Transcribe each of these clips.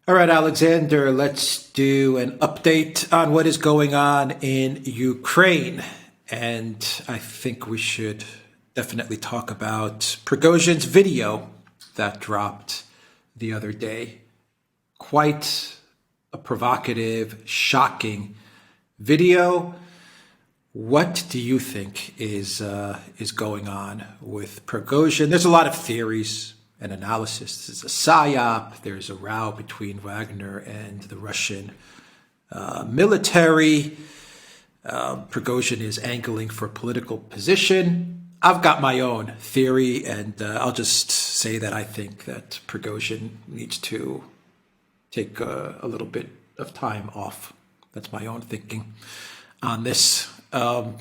All right, Alexander, let's do an update on what is going on in Ukraine. And I think we should definitely talk about Prigozhin's video that dropped the other day. Quite a provocative, shocking video. What do you think is going on with Prigozhin? There's a lot of theories and analysis. There's a psyop. There's a row between Wagner and the Russian military. Prigozhin is angling for political position. I've got my own theory, and I'll just say that I think that Prigozhin needs to take a little bit of time off. That's my own thinking on this. I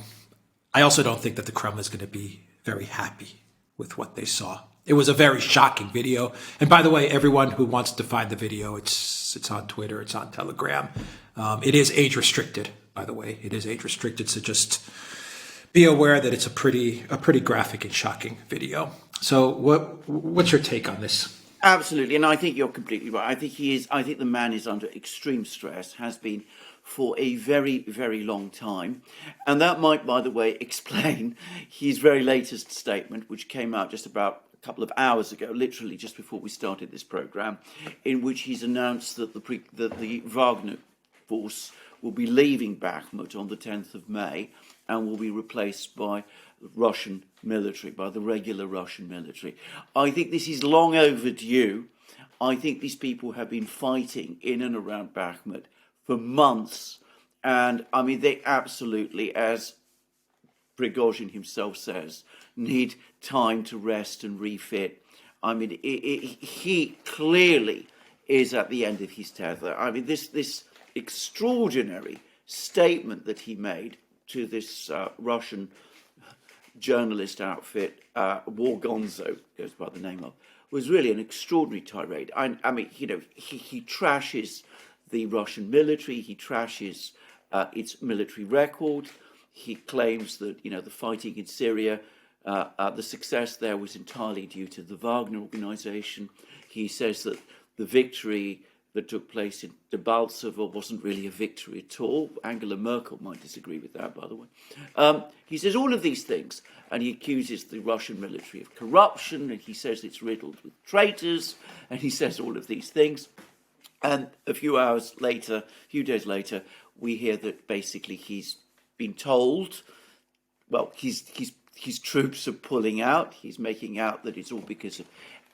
also don't think that the Kremlin is going to be very happy with what they saw. It was a very shocking video. And by the way, everyone who wants to find the video, it's on Twitter, it's on Telegram. It is age restricted, by the way. It is age restricted, so just be aware that it's a pretty graphic and shocking video. So what's your take on this? Absolutely, and I think you're completely right. I think the man is under extreme stress, has been for a very, very long time. And that might, by the way, explain his very latest statement, which came out just about a couple of hours ago, literally just before we started this program, in which he's announced that the Wagner force will be leaving Bakhmut on the 10th of May and will be replaced by Russian military, by the regular Russian military. I think this is long overdue. I think these people have been fighting in and around Bakhmut for months. And I mean, they absolutely, as Prigozhin himself says, need time to rest and refit. I mean, he clearly is at the end of his tether. I mean, this extraordinary statement that he made to this Russian journalist outfit, Wargonzo, goes by the name of, was really an extraordinary tirade. I mean, you know, he trashes the Russian military, he trashes its military record. He claims that, you know, the fighting in Syria, the success there was entirely due to the Wagner organization. He says that the victory that took place in Debaltseve wasn't really a victory at all. Angela Merkel might disagree with that, by the way. He says all of these things, and he accuses the Russian military of corruption, and he says it's riddled with traitors, and he says all of these things. And a few days later, we hear that basically he's been told, well, his troops are pulling out. He's making out that it's all because of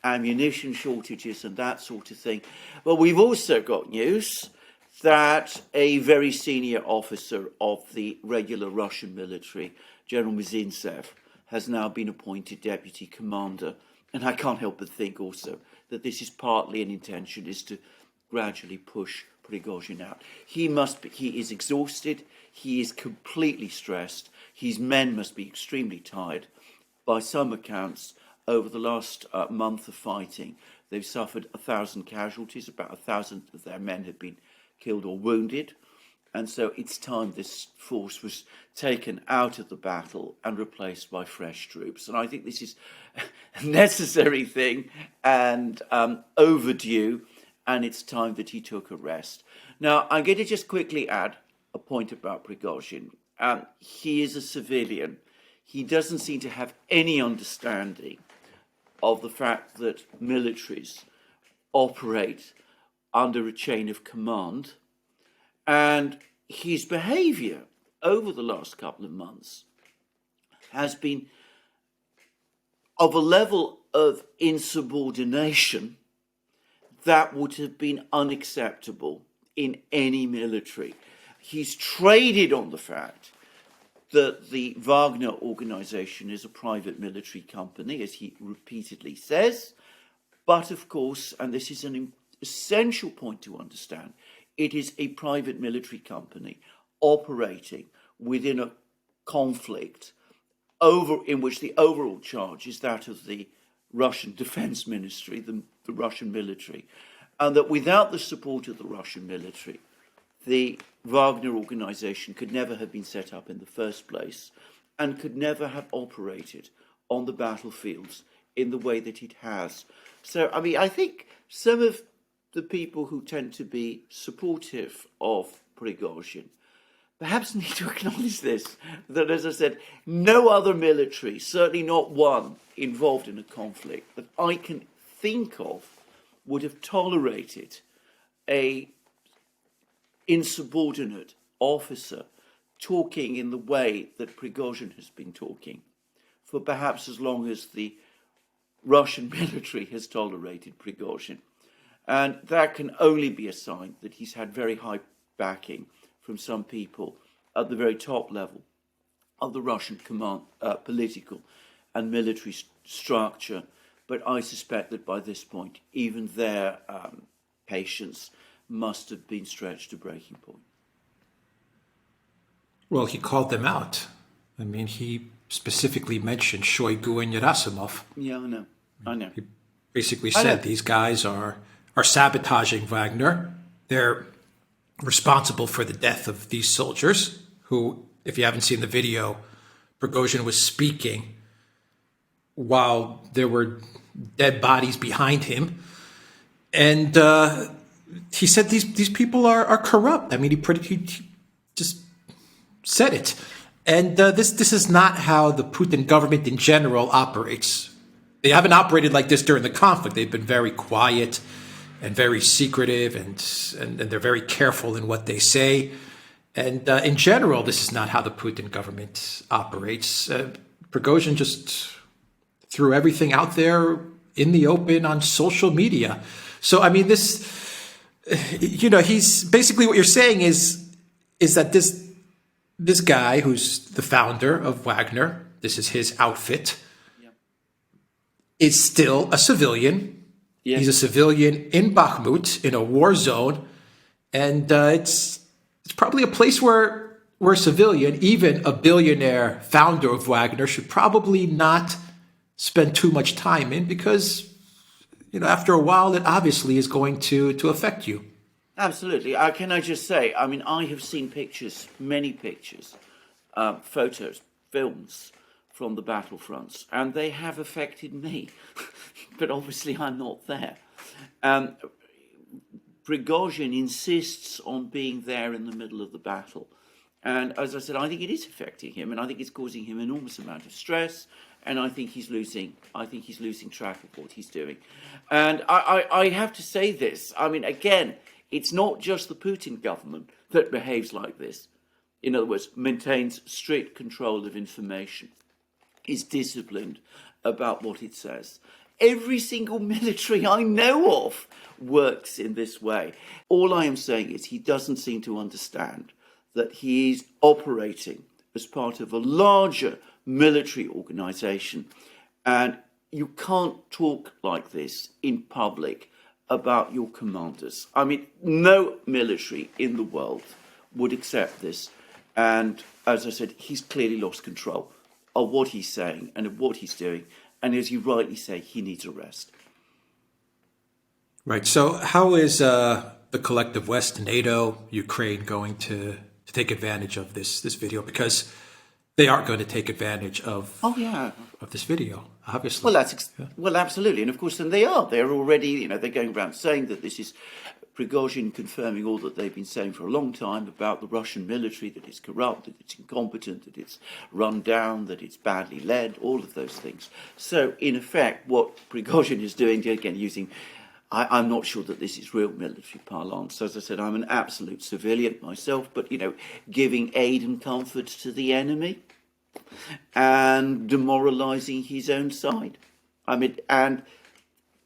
ammunition shortages and that sort of thing. But we've also got news that a very senior officer of the regular Russian military, General Mizintsev, has now been appointed deputy commander. And I can't help but think also that this is partly an intention is to gradually push Prigozhin out. He is exhausted. He is completely stressed. His men must be extremely tired. By some accounts, over the last month of fighting, they've suffered 1,000 casualties. About 1,000 of their men have been killed or wounded. And so it's time this force was taken out of the battle and replaced by fresh troops. And I think this is a necessary thing and overdue, and it's time that he took a rest. Now, I'm going to just quickly add a point about Prigozhin. He is a civilian. He doesn't seem to have any understanding of the fact that militaries operate under a chain of command. And his behavior over the last couple of months has been of a level of insubordination that would have been unacceptable in any military. He's traded on the fact that the Wagner organization is a private military company, as he repeatedly says. But of course, and this is an essential point to understand, it is a private military company operating within a conflict in which the overall charge is that of the Russian Defense Ministry, the Russian military, and that without the support of the Russian military, the Wagner organization could never have been set up in the first place and could never have operated on the battlefields in the way that it has. So, I mean, I think some of the people who tend to be supportive of Prigozhin perhaps need to acknowledge this, that, as I said, no other military, certainly not one involved in a conflict that I can think of, would have tolerated a insubordinate officer talking in the way that Prigozhin has been talking for perhaps as long as the Russian military has tolerated Prigozhin. And that can only be a sign that he's had very high backing from some people at the very top level of the Russian command, political and military structure. But I suspect that by this point, even their patience must have been stretched to breaking point. Well, he called them out. I mean, he specifically mentioned Shoigu and Gerasimov. Yeah, I know. He basically said these guys are sabotaging Wagner. They're responsible for the death of these soldiers who, if you haven't seen the video, Prigozhin was speaking while there were dead bodies behind him. And he said these people are corrupt. I mean, he just said it. And this is not how the Putin government in general operates. They haven't operated like this during the conflict. They've been very quiet and very secretive, and they're very careful in what they say. And in general, this is not how the Putin government operates. Prigozhin just threw everything out there in the open on social media. So, I mean, this, he's basically what you're saying is that this guy who's the founder of Wagner, this is his outfit, is still a civilian. Yes. He's a civilian in Bakhmut, in a war zone. And it's probably a place where a civilian, even a billionaire founder of Wagner, should probably not spend too much time in, because, after a while, it obviously is going to affect you. Absolutely. Can I just say, I mean, I have seen pictures, many pictures, photos, films from the battlefronts, and they have affected me. But obviously I'm not there. Prigozhin insists on being there in the middle of the battle. And as I said, I think it is affecting him, and I think it's causing him an enormous amount of stress, and I think he's losing track of what he's doing. And I have to say this. I mean, again, it's not just the Putin government that behaves like this. In other words, maintains strict control of information, is disciplined about what it says. Every single military I know of works in this way. All I am saying is he doesn't seem to understand that he is operating as part of a larger military organization. And you can't talk like this in public about your commanders. I mean, no military in the world would accept this. And as I said, he's clearly lost control of what he's saying and of what he's doing. And as you rightly say, he needs a rest. Right. So how is the collective West, NATO, Ukraine going to take advantage of this video? Because they aren't going to take advantage of this video, obviously. Well, absolutely. And of course, then they are. They're already, they're going around saying that this is Prigozhin confirming all that they've been saying for a long time about the Russian military, that it's corrupt, that it's incompetent, that it's run down, that it's badly led, all of those things. So, in effect, what Prigozhin is doing, again, using, I'm not sure that this is real military parlance. As I said, I'm an absolute civilian myself, but, giving aid and comfort to the enemy and demoralising his own side. I mean, and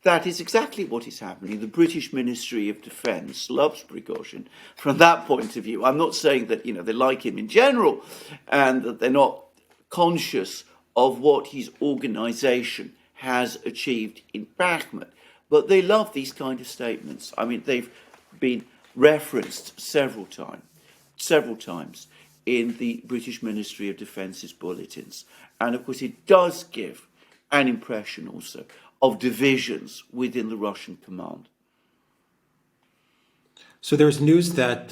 that is exactly what is happening. The British Ministry of Defence loves Prigozhin from that point of view. I'm not saying that, they like him in general and that they're not conscious of what his organisation has achieved in Bakhmut, but they love these kind of statements. I mean, they've been referenced several times in the British Ministry of Defence's bulletins. And of course, it does give an impression also of divisions within the Russian command. So there's news that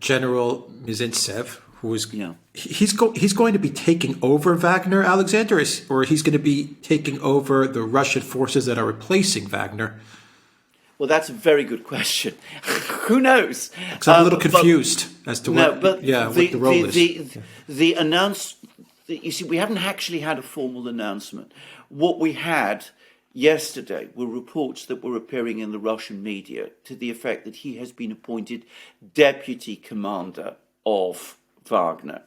General Mizintsev, who is he's going to be taking over Wagner, Alexander, or he's going to be taking over the Russian forces that are replacing Wagner. Well, that's a very good question. Who knows? 'Cause I'm a little confused as to what, what the role is. The you see, we haven't actually had a formal announcement. What we had yesterday were reports that were appearing in the Russian media to the effect that he has been appointed deputy commander of Wagner.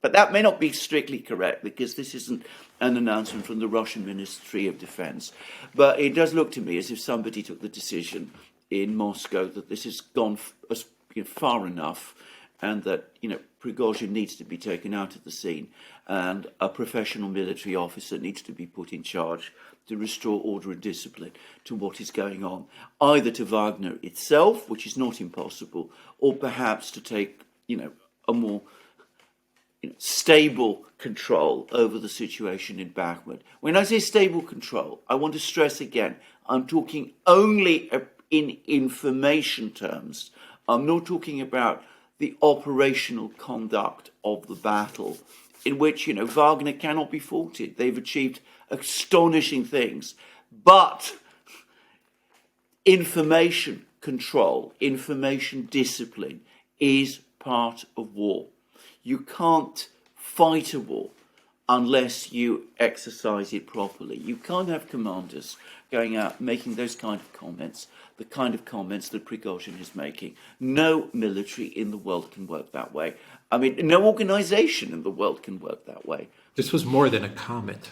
But that may not be strictly correct, because this isn't an announcement from the Russian Ministry of Defense. But it does look to me as if somebody took the decision in Moscow that this has gone far enough, and that Prigozhin needs to be taken out of the scene, and a professional military officer needs to be put in charge to restore order and discipline to what is going on, either to Wagner itself, which is not impossible, or perhaps to take a more stable control over the situation in Bakhmut. When I say stable control, I want to stress again, I'm talking only in information terms. I'm not talking about the operational conduct of the battle, in which, Wagner cannot be faulted. They've achieved astonishing things. But information control, information discipline is part of war. You can't fight a war unless you exercise it properly. You can't have commanders going out making those kind of comments, the kind of comments that Prigozhin is making. No military in the world can work that way. I mean, no organization in the world can work that way. This was more than a comment.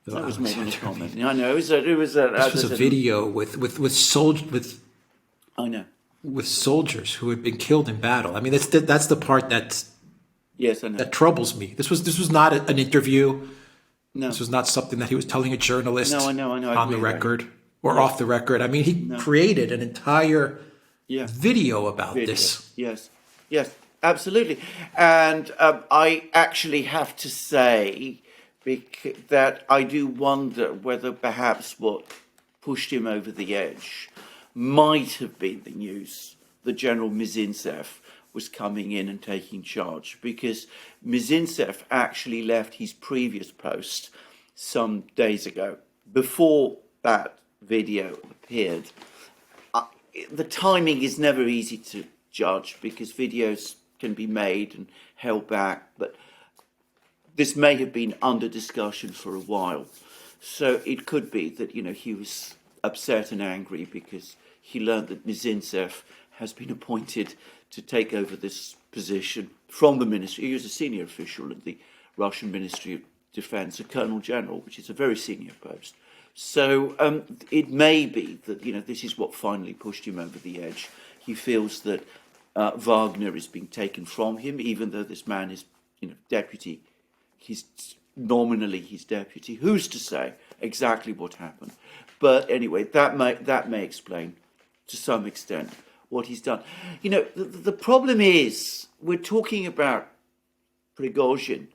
That was more than a comment. I know. This was a video with soldiers. I know. With soldiers who had been killed in battle. I mean, that's the part that's. Yes, I know. That troubles me. This was not an interview. No. This was not something that he was telling a journalist. No, I know. On the record or off the record. I mean, he created an entire video about this. Yes, absolutely. And I actually have to say that I do wonder whether perhaps what pushed him over the edge might have been the news that General Mizintsev was coming in and taking charge, because Mizintsev actually left his previous post some days ago. Before that video appeared, the timing is never easy to judge, because videos can be made and held back, but this may have been under discussion for a while. So it could be that, he was upset and angry because he learned that Mizintsev has been appointed to take over this position from the ministry. He was a senior official at the Russian Ministry of Defense, a colonel general, which is a very senior post. So it may be that, this is what finally pushed him over the edge. He feels that Wagner is being taken from him, even though this man is, deputy. He's nominally his deputy. Who's to say exactly what happened? But anyway, that may explain to some extent what he's done. The problem is, we're talking about Prigozhin.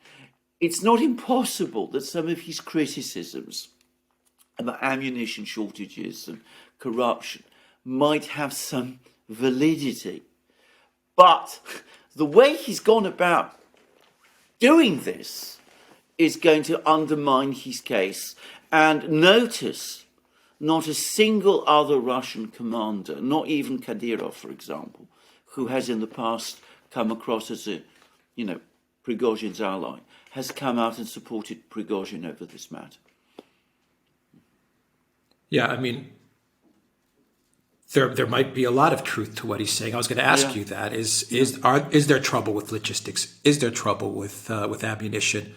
It's not impossible that some of his criticisms about ammunition shortages and corruption might have some validity. But the way he's gone about doing this is going to undermine his case. And notice, not a single other Russian commander, not even Kadyrov, for example, who has in the past come across as a, Prigozhin's ally, has come out and supported Prigozhin over this matter. Yeah, I mean, there might be a lot of truth to what he's saying. I was going to ask you that. Is there trouble with logistics? Is there trouble with ammunition?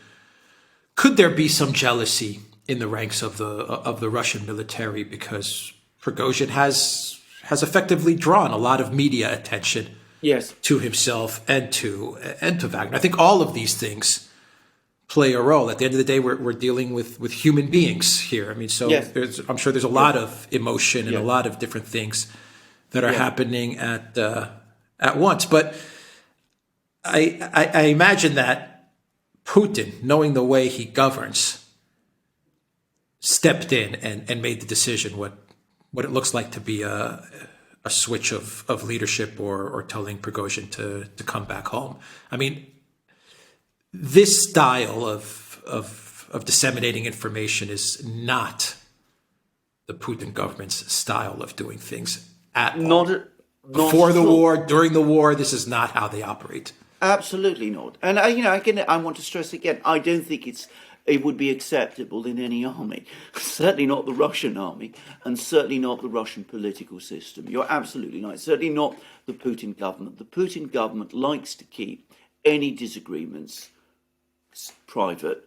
Could there be some jealousy in the ranks of the Russian military, because Prigozhin has effectively drawn a lot of media attention to himself and to Wagner? I think all of these things play a role. At the end of the day, we're dealing with human beings here. I mean, so I'm sure there's a lot of emotion and a lot of different things that are happening at once. But I imagine that Putin, knowing the way he governs, stepped in and made the decision, what it looks like to be a switch of leadership or telling Prigozhin to come back home. I mean, this style of disseminating information is not the Putin government's style of doing things at all. Not Before at the all. war, during the war, this is not how they operate. Absolutely not. And again, I want to stress again, I don't think it would be acceptable in any army. Certainly not the Russian army, and certainly not the Russian political system. You're absolutely right. Certainly not the Putin government. The Putin government likes to keep any disagreements private.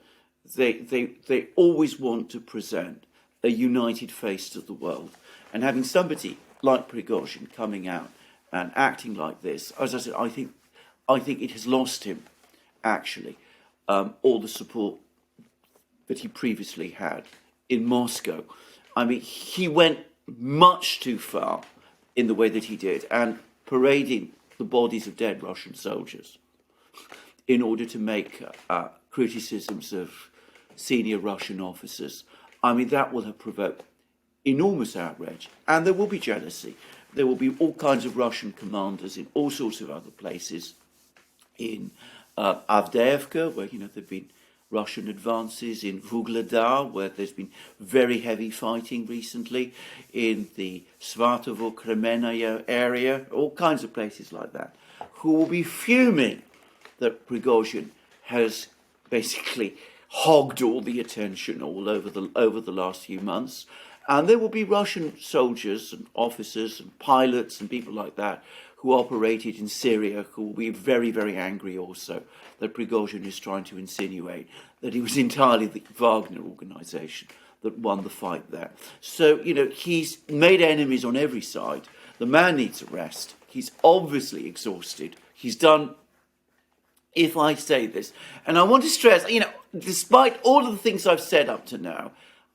They always want to present a united face to the world. And having somebody like Prigozhin coming out and acting like this, as I said, I think it has lost him, actually, all the support that he previously had in Moscow. I mean, he went much too far in the way that he did, and parading the bodies of dead Russian soldiers in order to make criticisms of senior Russian officers. I mean, that will have provoked enormous outrage, and there will be jealousy. There will be all kinds of Russian commanders in all sorts of other places, in Avdiivka, where there've been Russian advances, in Vuhledar, where there's been very heavy fighting recently, in the Svatovo-Kremenaya area, all kinds of places like that, who will be fuming that Prigozhin has basically hogged all the attention all over the last few months. And there will be Russian soldiers and officers and pilots and people like that who operated in Syria who will be very, very angry also that Prigozhin is trying to insinuate that it was entirely the Wagner organization that won the fight there. So, he's made enemies on every side. The man needs a rest. He's obviously exhausted. He's done, if I say this, and I want to stress, despite all of the things I've said up to now,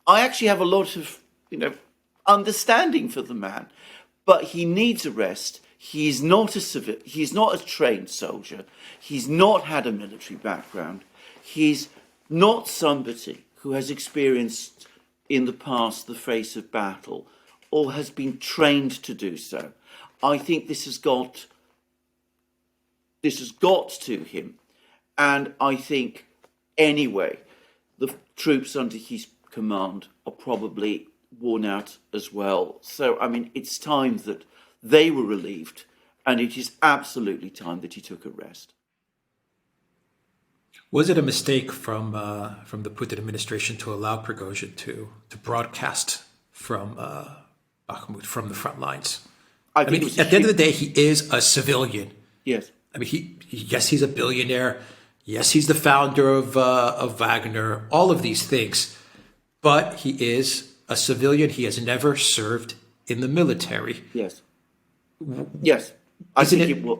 I actually have a lot of understanding for the man, but he needs a rest. He's not a trained soldier. He's not had a military background. He's not somebody who has experienced in the past the face of battle or has been trained to do so. I think this has got to him, and I think anyway the troops under his command are probably worn out as well. So, I mean, it's time that they were relieved, and it is absolutely time that he took a rest. Was it a mistake from the Putin administration to allow Prigozhin to broadcast from Bakhmut, from the front lines? I mean, at the end of the day, he is a civilian. Yes. I mean, yes, he's a billionaire. Yes, he's the founder of Wagner. All of these things, but he is a civilian. He has never served in the military. Yes. Yes. Isn't it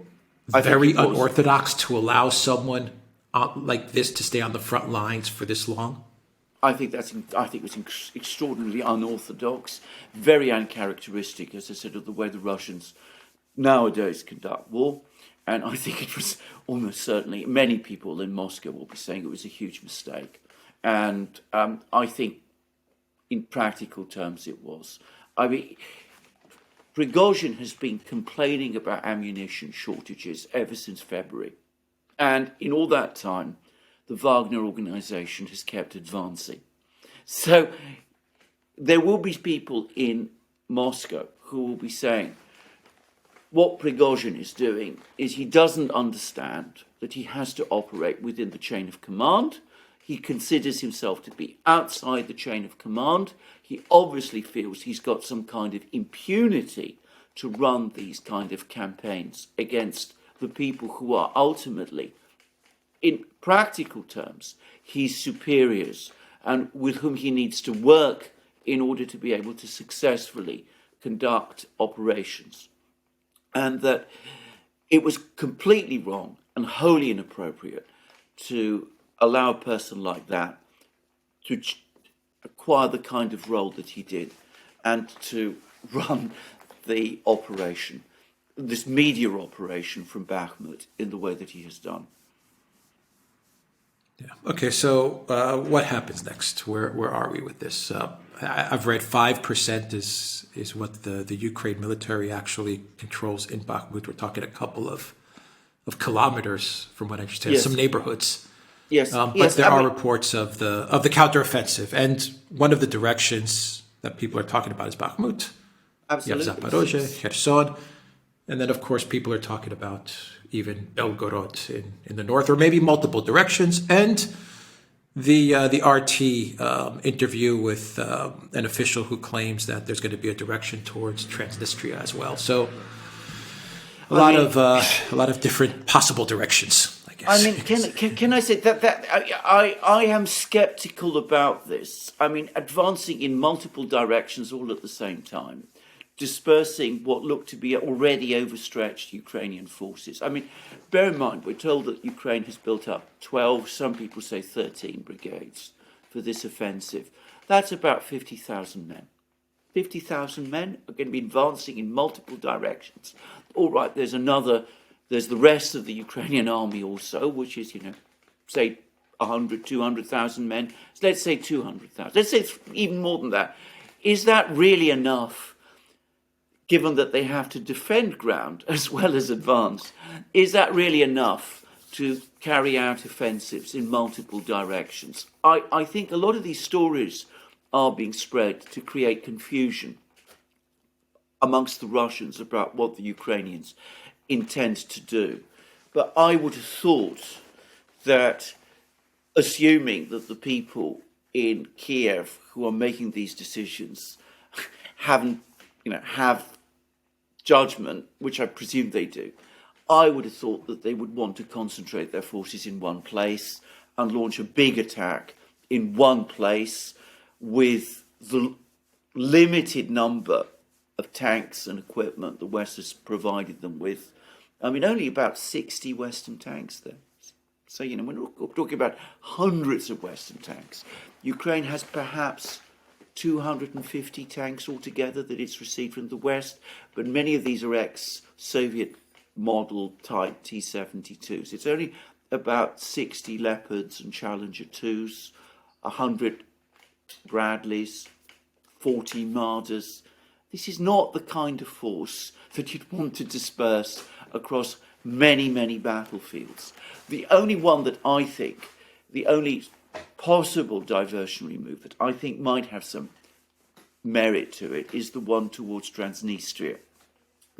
very unorthodox to allow someone like this to stay on the front lines for this long? I think it was extraordinarily unorthodox, very uncharacteristic, as I said, of the way the Russians nowadays conduct war. And I think it was almost certainly, many people in Moscow will be saying it was a huge mistake. And I think in practical terms it was. I mean, Prigozhin has been complaining about ammunition shortages ever since February. And in all that time, the Wagner organization has kept advancing. So there will be people in Moscow who will be saying, what Prigozhin is doing is he doesn't understand that he has to operate within the chain of command. He considers himself to be outside the chain of command. He obviously feels he's got some kind of impunity to run these kind of campaigns against the people who are ultimately, in practical terms, his superiors and with whom he needs to work in order to be able to successfully conduct operations. And that it was completely wrong and wholly inappropriate to allow a person like that to acquire the kind of role that he did and to run the operation, this media operation from Bakhmut in the way that he has done. Yeah. Okay, so what happens next? Where are we with this? I've read 5% is what the Ukraine military actually controls in Bakhmut. We're talking a couple of kilometers, from what I understand, Yes. some neighborhoods. Yes, But there are reports of the counteroffensive, and one of the directions that people are talking about is Bakhmut. Absolutely. You have Zaporozhye, Kherson, and then, of course, people are talking about even Belgorod in the north, or maybe multiple directions. And the RT interview with an official who claims that there's going to be a direction towards Transnistria as well. So a lot of different possible directions, I guess. I mean, can I say that I am skeptical about this. I mean, advancing in multiple directions all at the same time, dispersing what look to be already overstretched Ukrainian forces. I mean, bear in mind, we're told that Ukraine has built up 12, some people say 13 brigades for this offensive. That's about 50,000 men. 50,000 men are going to be advancing in multiple directions. All right, there's the rest of the Ukrainian army also, which is, say 100, 200,000 men. So let's say 200,000. Let's say even more than that. Is that really enough, given that they have to defend ground as well as advance? Is that really enough to carry out offensives in multiple directions? I think a lot of these stories are being spread to create confusion amongst the Russians about what the Ukrainians intend to do. But I would have thought that, assuming that the people in Kiev who are making these decisions have judgment, which I presume they do, I would have thought that they would want to concentrate their forces in one place and launch a big attack in one place with the limited number of tanks and equipment the West has provided them with. I mean, only about 60 Western tanks there. So, we're not talking about hundreds of Western tanks. Ukraine has perhaps 250 tanks altogether that it's received from the West, but many of these are ex-Soviet model type T-72s. It's only about 60 Leopards and Challenger 2s, 100 Bradleys, 40 Marders. This is not the kind of force that you'd want to disperse across many, many battlefields. The only one that I think, the only possible diversionary move that I think might have some merit to it is the one towards Transnistria,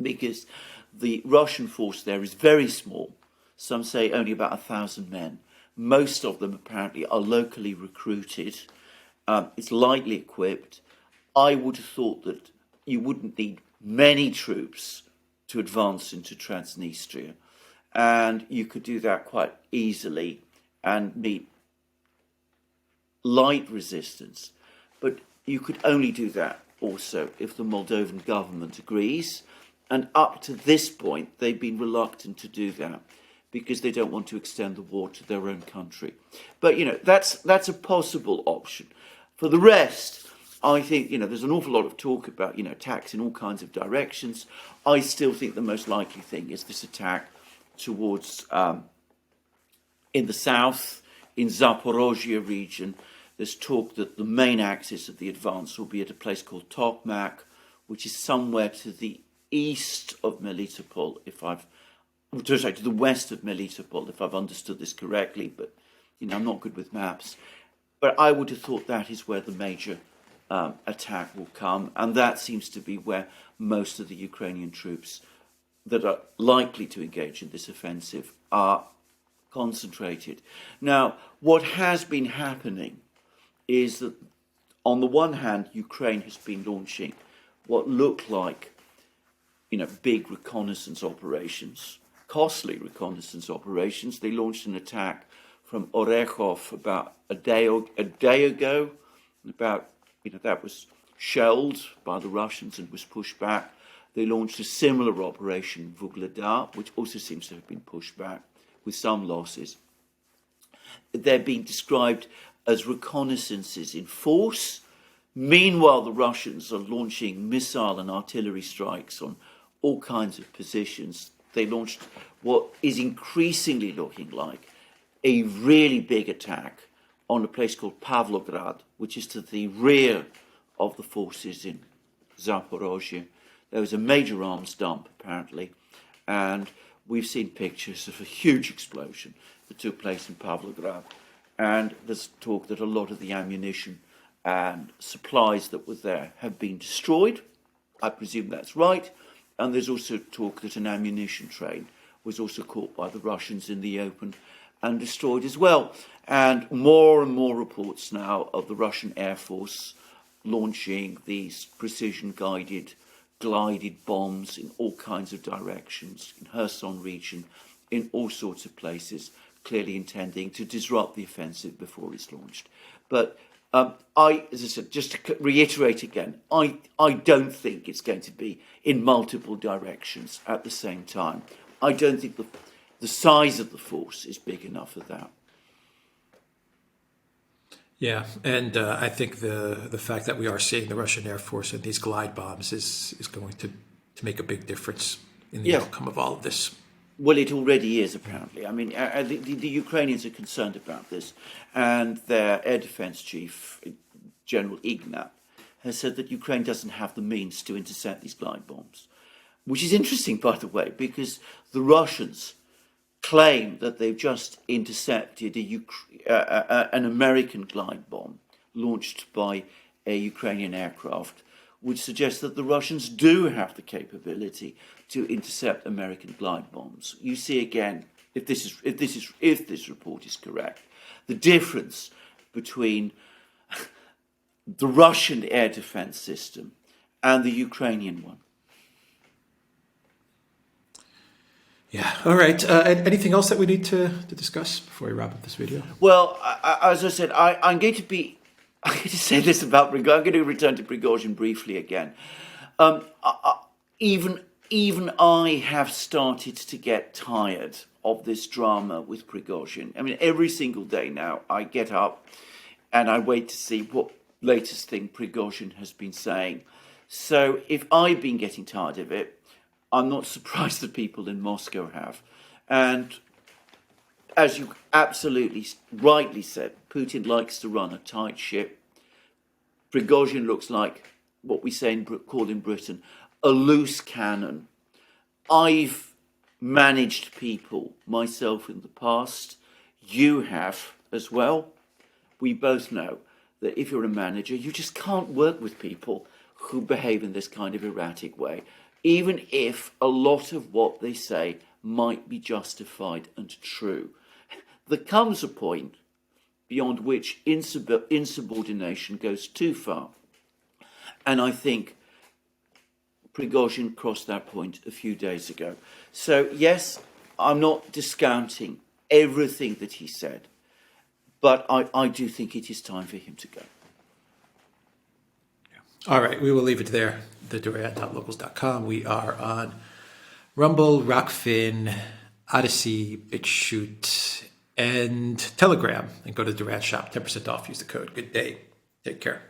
because the Russian force there is very small. Some say only about 1,000 men. Most of them apparently are locally recruited. It's lightly equipped. I would have thought that you wouldn't need many troops to advance into Transnistria, and you could do that quite easily and meet light resistance. But you could only do that also if the Moldovan government agrees, and up to this point they've been reluctant to do that because they don't want to extend the war to their own country. But that's a possible option. For the rest, I think there's an awful lot of talk about attacks in all kinds of directions. I still think the most likely thing is this attack towards in the south, in Zaporozhye region. There's talk that the main axis of the advance will be at a place called Tokmak, which is somewhere to the east of Melitopol, to the west of Melitopol, if I've understood this correctly. But I'm not good with maps. But I would have thought that is where the major attack will come, and that seems to be where most of the Ukrainian troops that are likely to engage in this offensive are concentrated. Now, what has been happening is that, on the one hand, Ukraine has been launching what look like, big reconnaissance operations, costly reconnaissance operations. They launched an attack from Orekhov about a day ago. That was shelled by the Russians and was pushed back. They launched a similar operation in Vuhledar, which also seems to have been pushed back with some losses. They're being described as reconnaissances in force. Meanwhile, the Russians are launching missile and artillery strikes on all kinds of positions. They launched what is increasingly looking like a really big attack on a place called Pavlograd, which is to the rear of the forces in Zaporozhye. There was a major arms dump, apparently, and we've seen pictures of a huge explosion that took place in Pavlograd. And there's talk that a lot of the ammunition and supplies that were there have been destroyed. I presume that's right. And there's also talk that an ammunition train was also caught by the Russians in the open and destroyed as well. And more reports now of the Russian Air Force launching these precision-guided, glided bombs in all kinds of directions, in Kherson region, in all sorts of places, clearly intending to disrupt the offensive before it's launched. But as I said, just to reiterate again, I don't think it's going to be in multiple directions at the same time. I don't think the size of the force is big enough for that. Yeah, and I think the fact that we are seeing the Russian Air Force and these glide bombs is going to make a big difference in the outcome of all of this. Well, it already is, apparently. I mean, the Ukrainians are concerned about this, and their air defense chief, General Ignat, has said that Ukraine doesn't have the means to intercept these glide bombs, which is interesting, by the way, because the Russians claim that they've just intercepted an American glide bomb launched by a Ukrainian aircraft, which suggests that the Russians do have the capability to intercept American glide bombs. You see again, if this report is correct, the difference between the Russian air defense system and the Ukrainian one. Yeah. All right. Anything else that we need to discuss before we wrap up this video? Well, as I said, I'm going to say this about Prigozhin. I'm going to return to Prigozhin briefly again. Even I have started to get tired of this drama with Prigozhin. I mean, every single day now, I get up and I wait to see what latest thing Prigozhin has been saying. So if I've been getting tired of it, I'm not surprised that people in Moscow have. And as you absolutely rightly said, Putin likes to run a tight ship. Prigozhin looks like what we call in Britain, a loose cannon. I've managed people myself in the past. You have as well. We both know that if you're a manager, you just can't work with people who behave in this kind of erratic way, even if a lot of what they say might be justified and true. There comes a point beyond which insubordination goes too far. And I think Prigozhin crossed that point a few days ago. So yes, I'm not discounting everything that he said, but I do think it is time for him to go. All right, we will leave it there. The Duran.locals.com. We are on Rumble, Rockfin, ODYSEE, BitChute, and Telegram. And go to Duran Shop, 10% off. Use the code. Good day. Take care.